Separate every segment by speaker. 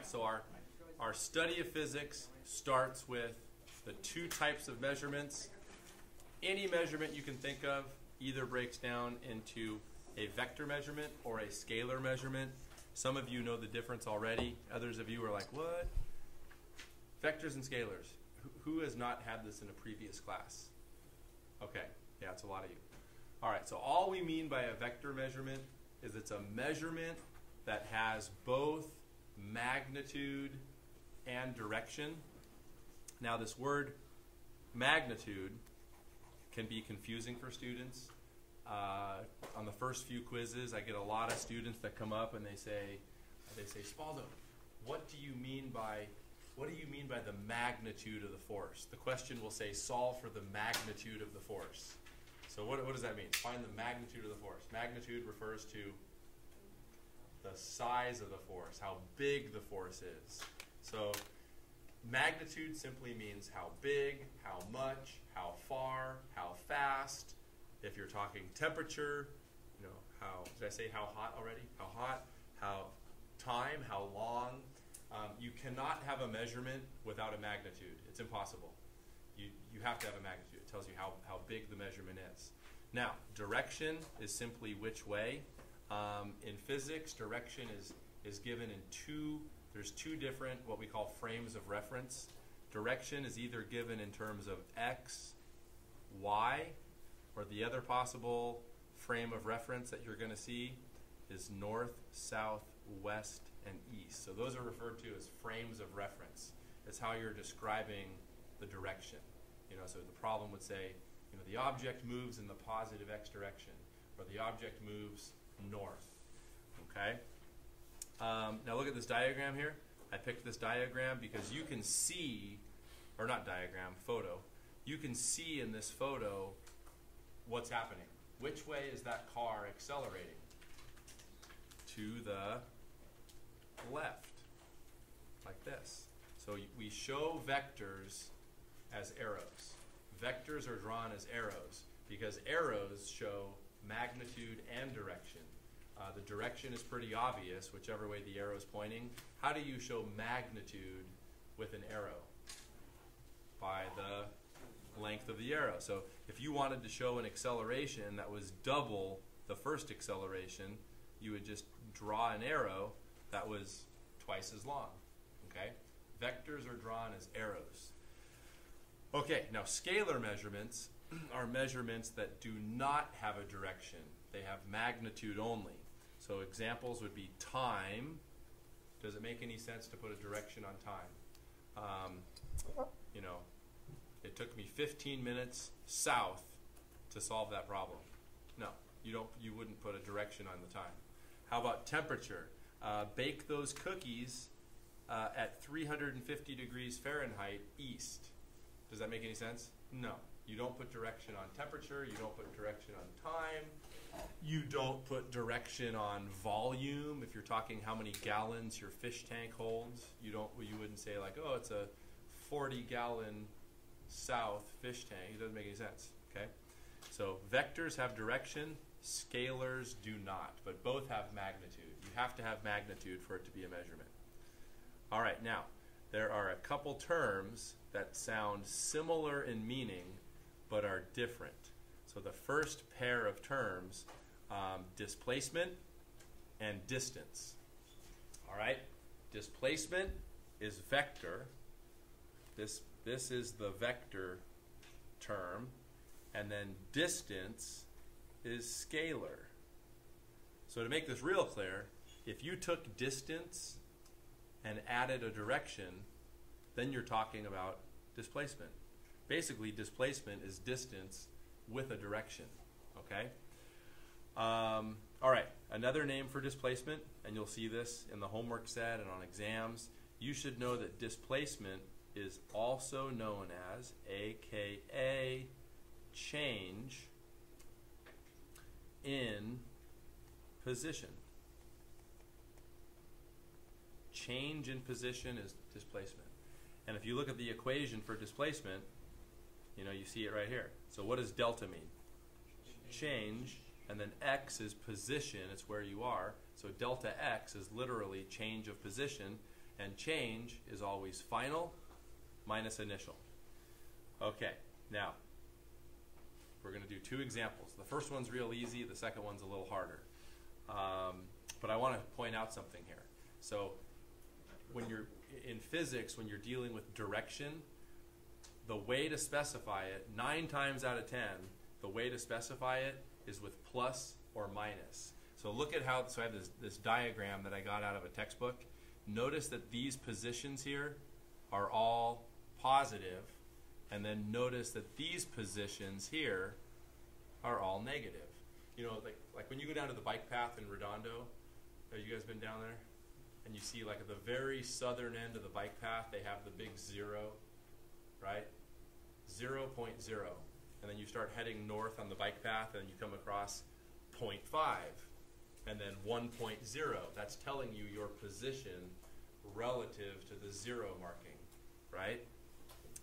Speaker 1: right, so our study of physics starts with the two types of measurements. Any measurement you can think of either breaks down into a vector measurement or a scalar measurement. Some of you know the difference already. Others of you are like, what? Vectors and scalars. Who has not had this in a previous class? Okay, yeah, it's a lot of you. All right, so all we mean by a vector measurement is it's a measurement that has both magnitude and direction. Now, this word magnitude can be confusing for students. On the first few quizzes, I get a lot of students that come up and they say, Spaldo, what do you mean by the magnitude of the force? The question will say, solve for the magnitude of the force. So what does that mean? Find the magnitude of the force. Magnitude refers to the size of the force, how big the force is. So magnitude simply means how big, how much, how far, how fast. If you're talking temperature, you know, how, did I say how hot already? How hot, how time, how long. You cannot have a measurement without a magnitude. It's impossible. You have to have a magnitude. It tells you how big the measurement is. Now, direction is simply which way. In physics, direction is given in there's two different what we call frames of reference. Direction is either given in terms of x, y, or the other possible frame of reference that you're going to see is north, south, west, and east. So those are referred to as frames of reference. It's how you're describing the direction. You know, so the problem would say, you know, the object moves in the positive x direction, or the object moves north. Okay? Now look at this diagram here. I picked this diagram because you can see, or not diagram, photo. You can see in this photo what's happening. Which way is that car accelerating? To the left, like this. So we show vectors as arrows. Vectors are drawn as arrows because arrows show magnitude and direction. The direction is pretty obvious, whichever way the arrow is pointing. How do you show magnitude with an arrow? By the length of the arrow. So if you wanted to show an acceleration that was double the first acceleration, you would just draw an arrow that was twice as long. Okay? Vectors are drawn as arrows. Okay, now scalar measurements are measurements that do not have a direction. They have magnitude only. So examples would be time. Does it make any sense to put a direction on time? You know, it took me 15 minutes south to solve that problem. No, you wouldn't put a direction on the time. How about temperature? Bake those cookies at 350 degrees Fahrenheit east. Does that make any sense? No. You don't put direction on temperature. You don't put direction on time. You don't put direction on volume. If you're talking how many gallons your fish tank holds, you wouldn't say like, oh, it's a 40-gallon south fish tank. It doesn't make any sense. Okay? So vectors have direction. Scalars do not, but both have magnitude. You have to have magnitude for it to be a measurement. All right, now, there are a couple terms that sound similar in meaning, but are different. So the first pair of terms, displacement and distance. All right, displacement is vector. This is the vector term, and then distance is scalar. So to make this real clear, if you took distance and added a direction, then you're talking about displacement. Basically, displacement is distance with a direction. Okay? All right, another name for displacement, and you'll see this in the homework set and on exams, you should know that displacement is also known as, aka, change in position. Change in position is displacement. And if you look at the equation for displacement, you know, you see it right here. So what does delta mean? Change, and then x is position, it's where you are. So delta x is literally change of position. And change is always final minus initial. Okay, now we're going to do two examples. The first one's real easy, the second one's a little harder. But I want to point out something here. So when you're in physics, when you're dealing with direction, the way to specify it, 9 times out of 10, the way to specify it is with plus or minus. So look at how, so I have this diagram that I got out of a textbook. Notice that these positions here are all positive, and then notice that these positions here are all negative. You know, like when you go down to the bike path in Redondo, have you guys been down there? And you see like at the very southern end of the bike path, they have the big 0, right? 0.0. And then you start heading north on the bike path and you come across 0.5 and then 1.0. That's telling you your position relative to the 0 marking, right?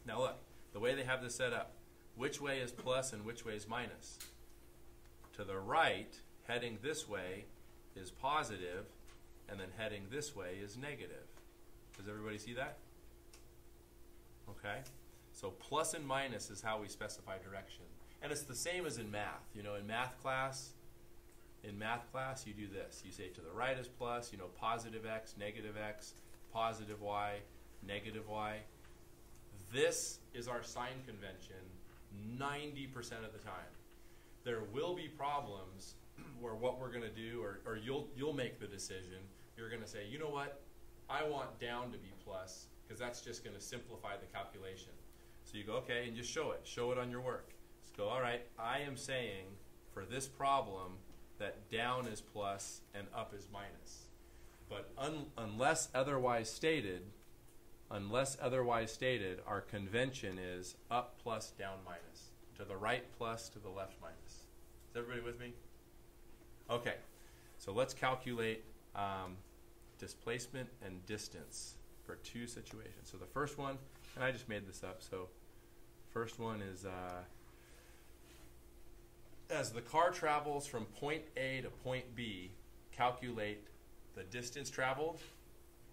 Speaker 1: Now look, the way they have this set up, which way is plus and which way is minus? To the right, heading this way is positive, and then heading this way is negative. Does everybody see that? Okay. So plus and minus is how we specify direction. And it's the same as in math. You know, in math class, you do this. You say to the right is plus, you know, positive x, positive y, negative y. This is our sign convention 90% of the time. There will be problems where what we're going to do, or you'll make the decision. You're going to say, you know what, I want down to be plus, because that's just going to simplify the calculation. So you go, okay, and just show it on your work. Just go, all right, I am saying for this problem that down is plus and up is minus. But unless otherwise stated, our convention is up plus down minus, to the right plus, to the left minus. Is everybody with me? Okay, so let's calculate displacement and distance for 2 situations. So the first one, and I just made this up, so first one is as the car travels from point A to point B, calculate the distance traveled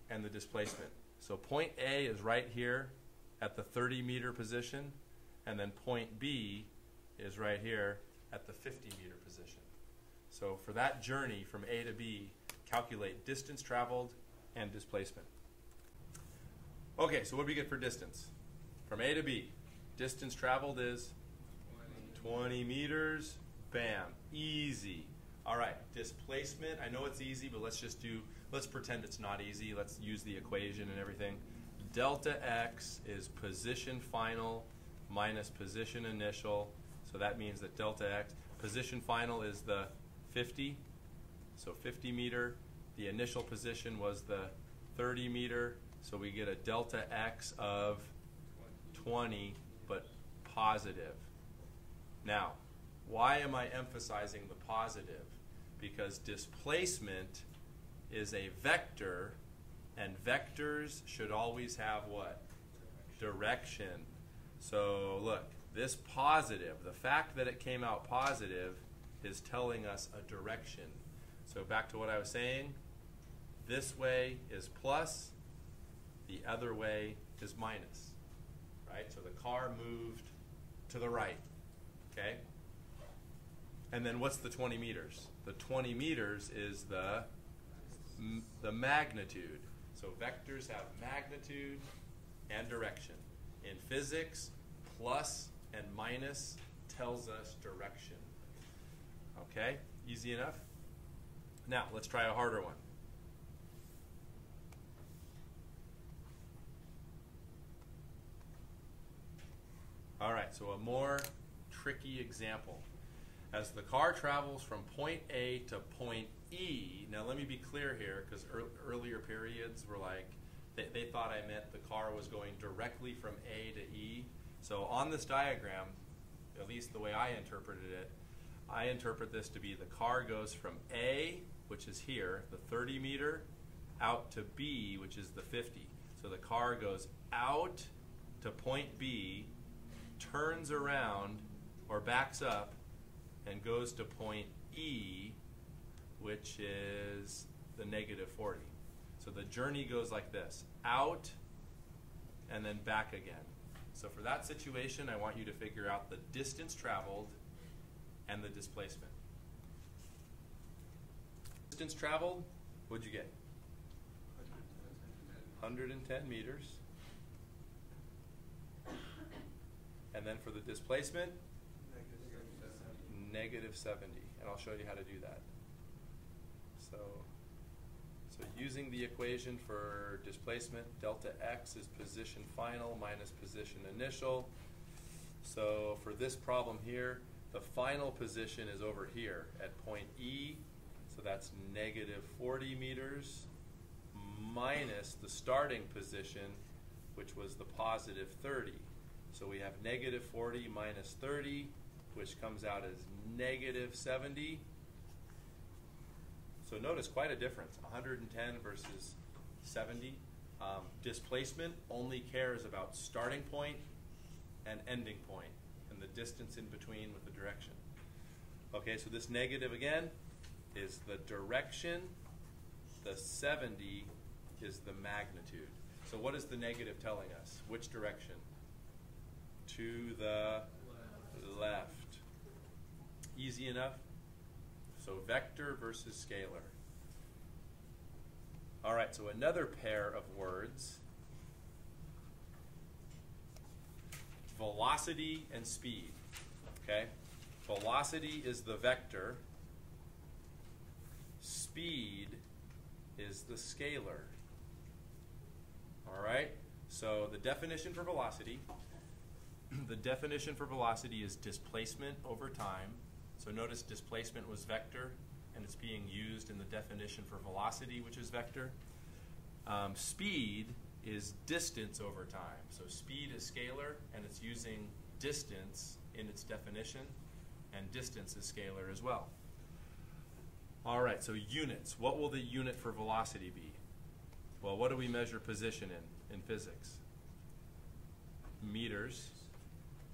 Speaker 1: and the displacement. So point A is right here at the 30-meter position, and then point B is right here at the 50-meter position. So for that journey from A to B, calculate distance traveled and displacement. Okay, so what do we get for distance? From A to B, distance traveled is 20 meters. Bam, easy. All right, displacement, I know it's easy, but let's pretend it's not easy. Let's use the equation and everything. Delta x is position final minus position initial. So that means that delta x, position final is the 50, so 50 meter. The initial position was the 30 meter, so we get a delta x of 20, but positive. Now, why am I emphasizing the positive? Because displacement is a vector, and vectors should always have what? Direction. So look, this positive, the fact that it came out positive is telling us a direction. So back to what I was saying, this way is plus, the other way is minus, right? So the car moved to the right, okay? And then what's the 20 meters? The 20 meters is the magnitude. So vectors have magnitude and direction. In physics, plus and minus tells us direction. Okay, easy enough? Now, let's try a harder one. All right, so a more tricky example. As the car travels from point A to point E, now let me be clear here, because earlier periods were like, they thought I meant the car was going directly from A to E. So on this diagram, at least the way I interpreted it, I interpret this to be the car goes from A, which is here, the 30 meter, out to B, which is the 50. So the car goes out to point B, turns around or backs up, and goes to point E, which is the negative 40. So the journey goes like this, out and then back again. So for that situation, I want you to figure out the distance traveled and the displacement. Distance traveled, what'd you get? 110 meters. And then for the displacement, negative 70. And I'll show you how to do that. So using the equation for displacement, delta x is position final minus position initial. So for this problem here, the final position is over here at point E. So that's negative 40 meters minus the starting position, which was the positive 30. So we have negative 40 minus 30, which comes out as negative 70. So notice quite a difference, 110 versus 70. Displacement only cares about starting point and ending point, and the distance in between with the direction. Okay, so this negative again is the direction. The 70 is the magnitude. So what is the negative telling us? Which direction? To the left. Easy enough? So vector versus scalar. All right, so another pair of words. Velocity and speed. Okay? Velocity is the vector. Speed is the scalar. All right? So the definition for velocity, is displacement over time. So notice displacement was vector, and it's being used in the definition for velocity, which is vector. Speed is distance over time. So speed is scalar, and it's using distance in its definition, and distance is scalar as well. All right, so units. What will the unit for velocity be? Well, what do we measure position in physics? Meters.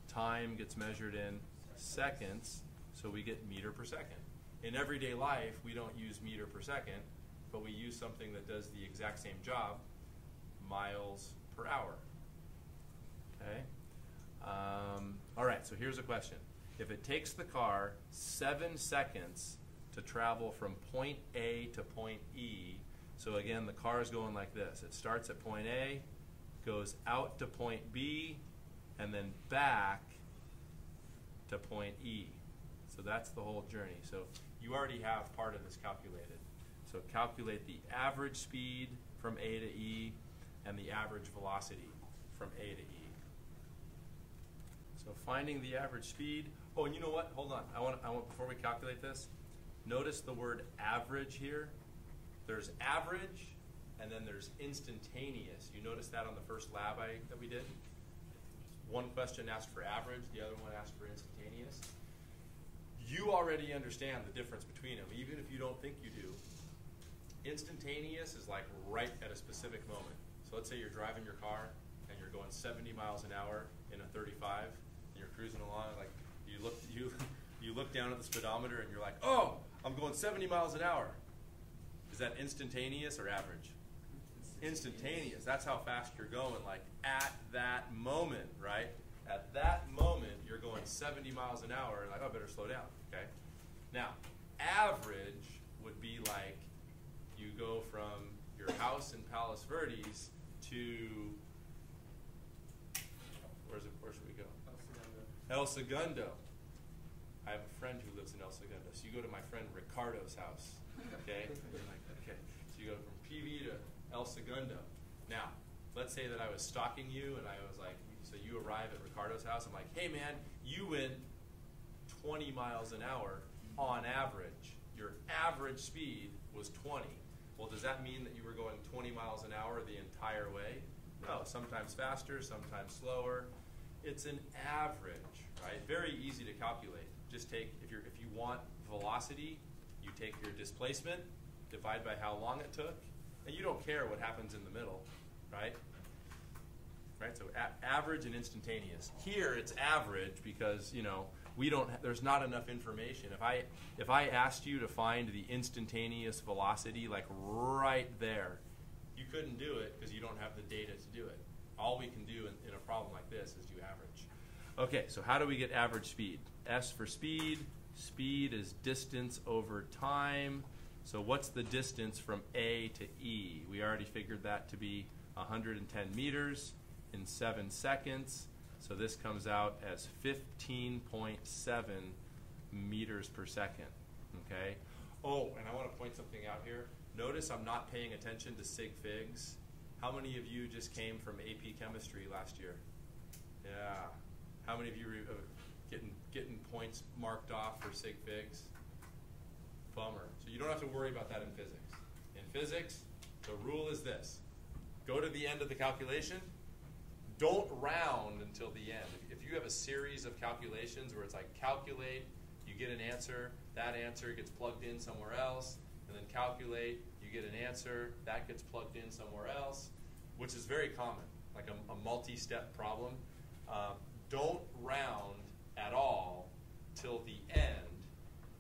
Speaker 1: Time gets measured in seconds, so we get meter per second. In everyday life, we don't use meter per second, but we use something that does the exact same job, miles per hour. Okay? All right, so here's a question. If it takes the car 7 seconds to travel from point A to point E, so again, the car is going like this. It starts at point A, goes out to point B, and then back to point E. So that's the whole journey. So you already have part of this calculated. So calculate the average speed from A to E and the average velocity from A to E. So finding the average speed. Oh, and you know what? Hold on. I want before we calculate this, notice the word average here. There's average, and then there's instantaneous. You notice that on the first lab that we did? One question asked for average, the other one asked for instantaneous. You already understand the difference between them, even if you don't think you do. Instantaneous is like right at a specific moment. So let's say you're driving your car and you're going 70 miles an hour in a 35, and you're cruising along, like you look down at the speedometer and you're like, oh, I'm going 70 miles an hour. Is that instantaneous or average? Instantaneous. That's how fast you're going, like at that moment, right? At that moment, you're going 70 miles an hour, and like, oh, I better slow down, okay? Now, average would be like you go from your house in Palos Verdes to, where should we go? El Segundo. I have a friend who lives in El Segundo, so you go to my friend Ricardo's house, okay? Okay, so you go from PV to El Segundo. Now, let's say that I was stalking you, and I was like, so you arrive at Ricardo's house. I'm like, hey, man, you went 20 miles an hour on average. Your average speed was 20. Well, does that mean that you were going 20 miles an hour the entire way? No, sometimes faster, sometimes slower. It's an average, right? Very easy to calculate. Just take, if you want velocity, you take your displacement, divide by how long it took, and you don't care what happens in the middle, right? Right. So average and instantaneous. Here it's average because there's not enough information. If I asked you to find the instantaneous velocity, like right there, You couldn't do it because you don't have the data to do it. All we can do in a problem like this is do average. Okay, so how do we get average speed? S for speed. Speed is distance over time. So what's the distance from A to E? We already figured that to be 110 meters in 7 seconds. So this comes out as 15.7 meters per second. Okay. Oh, and I want to point something out here. Notice I'm not paying attention to sig figs. How many of you just came from AP Chemistry last year? Yeah. How many of you are getting points marked off for sig figs? Bummer. So you don't have to worry about that in physics. In physics, the rule is this. Go to the end of the calculation. Don't round until the end. If you have a series of calculations where it's like calculate, you get an answer, that answer gets plugged in somewhere else, and then calculate, you get an answer, that gets plugged in somewhere else, which is very common, like a multi-step problem. Don't round at all till the end.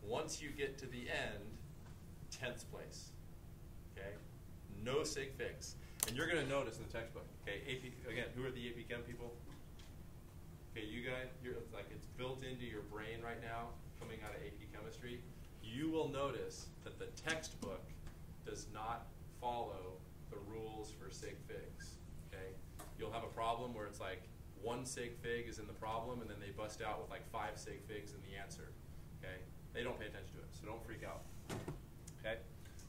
Speaker 1: Once you get to the end, 10th place. Okay? No sig figs. And you're going to notice in the textbook, okay, AP, again, who are the AP Chem people? Okay, you guys, like it's built into your brain right now, coming out of AP Chemistry. You will notice that the textbook does not follow the rules for sig figs. Okay? You'll have a problem where it's like 1 sig fig is in the problem, and then they bust out with like 5 sig figs in the answer. Okay? They don't pay attention to it, so don't freak out. Okay?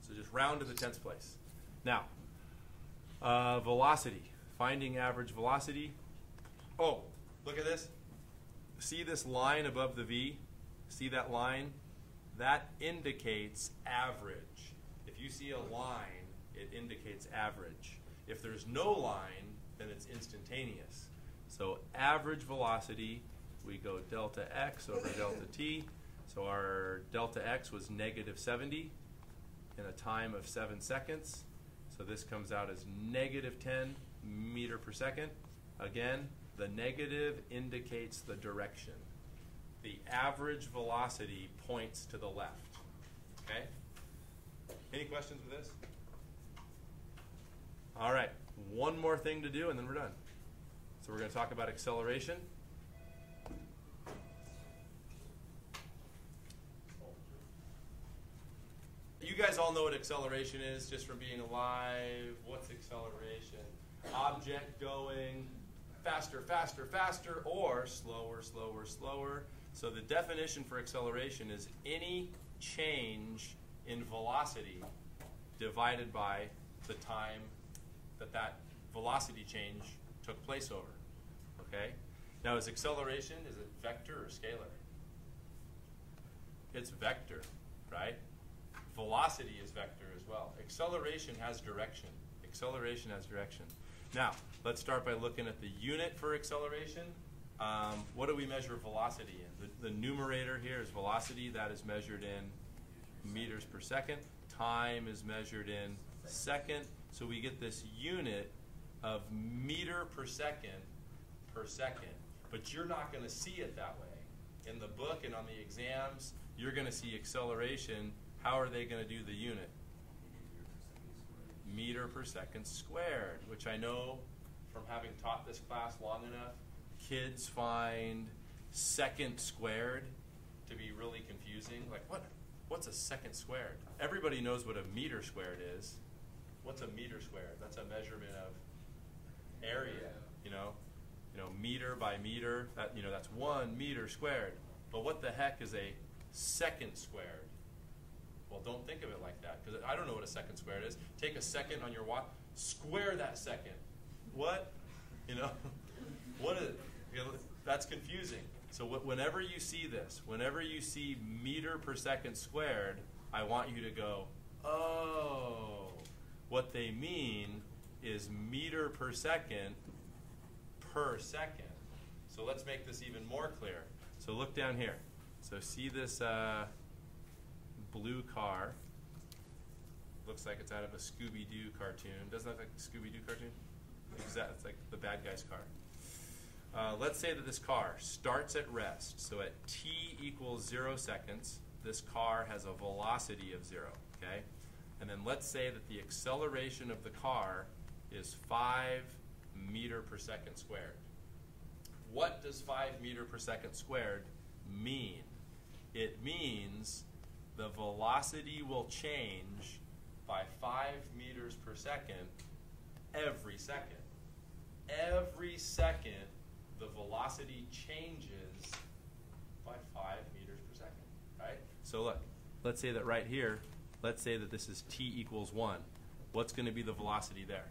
Speaker 1: So just round to the 10th place. Now, velocity. Finding average velocity. Oh, look at this. See this line above the V? See that line? That indicates average. If you see a line, it indicates average. If there's no line, then it's instantaneous. So average velocity, we go delta x over delta t. So our delta x was negative 70 in a time of 7 seconds. So this comes out as negative 10 meter per second. Again, the negative indicates the direction. The average velocity points to the left. Okay? Any questions with this? All right, one more thing to do and then we're done. So we're going to talk about acceleration. You guys all know what acceleration is just from being alive. What's acceleration? Object going faster, faster, faster, or slower, slower, slower. So the definition for acceleration is any change in velocity divided by the time that velocity change took place over. Okay? Now is acceleration, is it vector or scalar? It's vector, right? Velocity is vector as well. Acceleration has direction. Acceleration has direction. Now, let's start by looking at the unit for acceleration. What do we measure velocity in? The numerator here is velocity. That is measured in meters per second. Time is measured in second. So we get this unit of meter per second. But you're not going to see it that way. In the book and on the exams, you're going to see acceleration. How are they going to do the unit? Meter per second squared, which I know from having taught this class long enough, kids find second squared to be really confusing. Like, what's a second squared? Everybody knows what a meter squared is. What's a meter squared? That's a measurement of area, you know, meter by meter, that's 1 meter squared. But what the heck is a second squared? Well, don't think of it like that, because I don't know what a second squared is. Take a second on your watch, square that second. What? What is it? That's confusing. So whenever you see this, whenever you see meter per second squared, I want you to go, oh, what they mean is meter per second. So let's make this even more clear. So look down here. So see this blue car. Looks like it's out of a Scooby-Doo cartoon. Doesn't that look like a Scooby-Doo cartoon? Exactly. It's like the bad guy's car. Let's say that this car starts at rest. So at t equals 0 seconds, this car has a velocity of 0. Okay? And then let's say that the acceleration of the car is 5 meters per second squared. What does 5 meters per second squared mean? It means the velocity will change by 5 meters per second every second. Every second, the velocity changes by 5 meters per second, right? So look, let's say that right here, let's say that this is t equals 1. What's going to be the velocity there?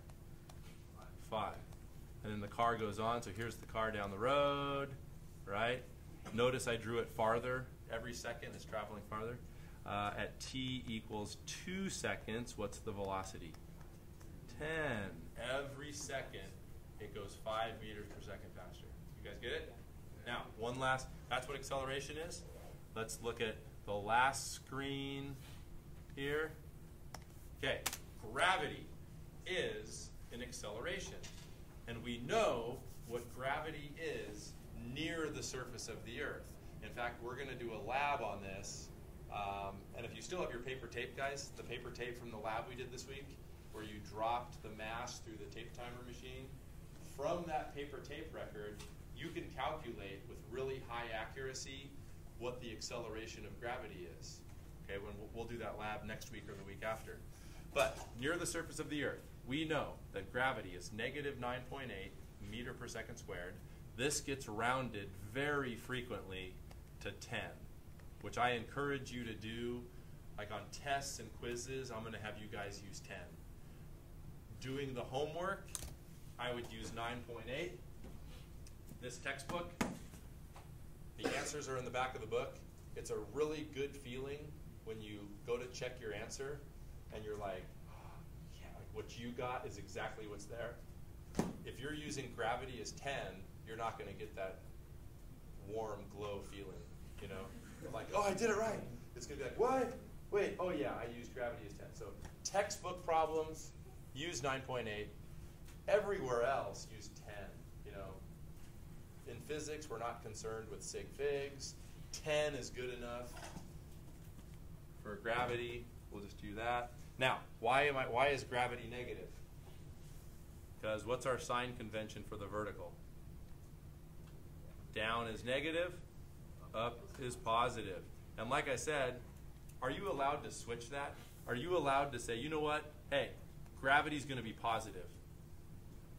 Speaker 1: 5. And then the car goes on, so here's the car down the road, right? Notice I drew it farther. Every second it's traveling farther. At t equals 2 seconds, what's the velocity? 10. Every second it goes 5 meters per second faster. You guys get it? Now, one last, that's what acceleration is. Let's look at the last screen here. Okay, gravity is an acceleration. And we know what gravity is near the surface of the Earth. In fact, we're going to do a lab on this. And if you still have your paper tape, guys, the paper tape from the lab we did this week, where you dropped the mass through the tape timer machine, from that paper tape record, you can calculate with really high accuracy what the acceleration of gravity is. Okay, we'll do that lab next week or the week after. But near the surface of the Earth, we know that gravity is negative 9.8 meters per second squared. This gets rounded very frequently to 10, which I encourage you to do. Like on tests and quizzes, I'm going to have you guys use 10. Doing the homework, I would use 9.8. This textbook, the answers are in the back of the book. It's a really good feeling when you go to check your answer and you're like, oh, yeah, like what you got is exactly what's there. If you're using gravity as 10, you're not going to get that warm glow feeling, you know? You're like, oh, I did it right. It's going to be like, what? Wait, oh yeah, I used gravity as 10. So textbook problems, use 9.8. Everywhere else, use 10, you know? In physics, we're not concerned with sig figs. 10 is good enough. For gravity, we'll just do that. Now, why is gravity negative? Because what's our sign convention for the vertical? Down is negative, up is positive. And like I said, are you allowed to switch that? Are you allowed to say, you know what? Hey, gravity's going to be positive.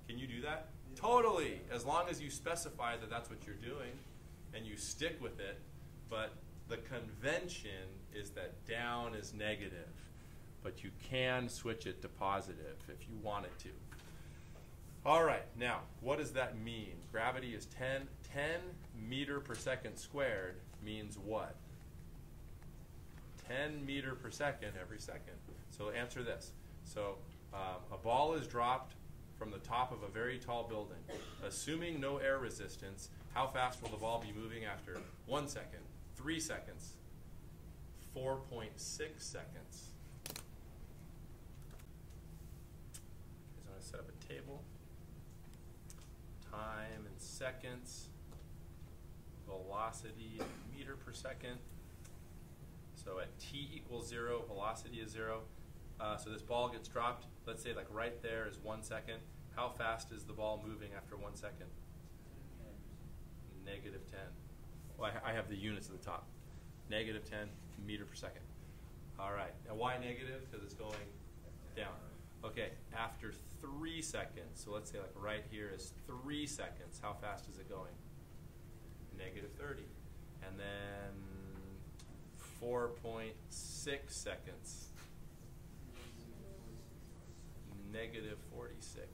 Speaker 1: Can you do that? Totally, as long as you specify that that's what you're doing and you stick with it. But the convention is that down is negative, but you can switch it to positive if you wanted to. All right, now, what does that mean? Gravity is 10 meters per second squared means what? 10 meters per second every second. So answer this. So a ball is dropped from the top of a very tall building. Assuming no air resistance, how fast will the ball be moving after 1 second, 3 seconds, 4.6 seconds? So I'm going to set up a table. Time in seconds, velocity in meter per second. So at t equals 0, velocity is 0. So this ball gets dropped. Let's say like right there is 1 second. How fast is the ball moving after 1 second? Negative 10. Well, I have the units at the top. Negative 10 meters per second. All right. Now why negative? Because it's going down. Okay. After 3 seconds, so let's say like right here is 3 seconds. How fast is it going? Negative 30. And then 4.6 seconds. Negative 46.